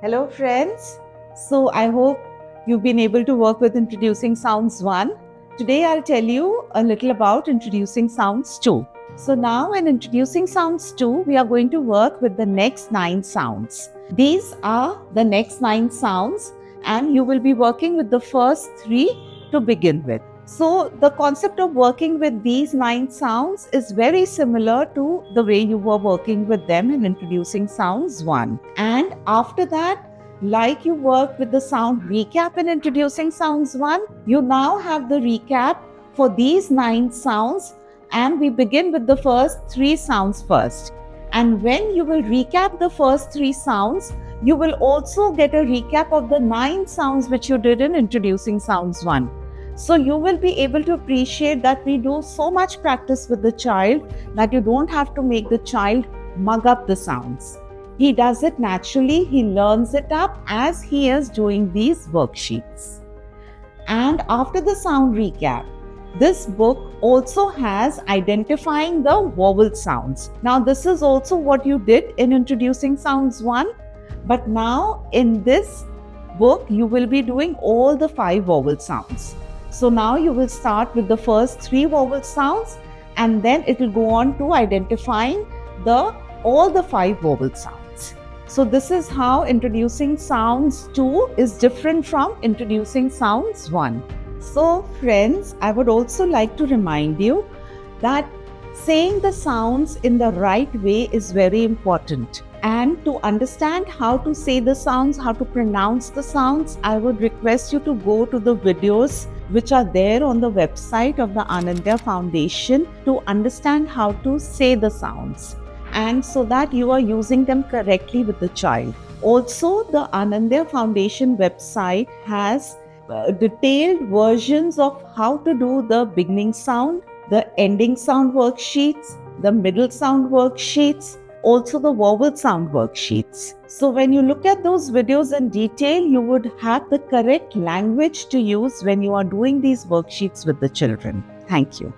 Hello friends. So I hope you've been able to work with Introducing Sounds 1. Today I'll tell you a little about Introducing Sounds 2. So now in Introducing Sounds 2, we are going to work with the next 9 sounds. These are the next 9 sounds and you will be working with the first 3 to begin with. So the concept of working with these 9 sounds is very similar to the way you were working with them in Introducing Sounds 1. And after that, like you worked with the sound recap in Introducing Sounds 1, you now have the recap for these 9 sounds, and we begin with the first 3 sounds first. And when you will recap the first 3 sounds, you will also get a recap of the 9 sounds which you did in Introducing Sounds 1. So you will be able to appreciate that we do so much practice with the child that you don't have to make the child mug up the sounds. He does it naturally, he learns it up as he is doing these worksheets. And after the sound recap, this book also has identifying the vowel sounds. Now this is also what you did in Introducing Sounds 1, but now in this book you will be doing all the 5 vowel sounds. So now you will start with the first 3 vowel sounds and then it will go on to identifying all the 5 vowel sounds. So this is how Introducing Sounds 2 is different from Introducing Sounds 1. So friends, I would also like to remind you that saying the sounds in the right way is very important. And to understand how to say the sounds, how to pronounce the sounds, I would request you to go to the videos which are there on the website of the Anandaya Foundation to understand how to say the sounds, and so that you are using them correctly with the child. Also, the Anandaya Foundation website has detailed versions of how to do the beginning sound, the ending sound worksheets, the middle sound worksheets, also the vowel sound worksheets. So when you look at those videos in detail, you would have the correct language to use when you are doing these worksheets with the children. Thank you.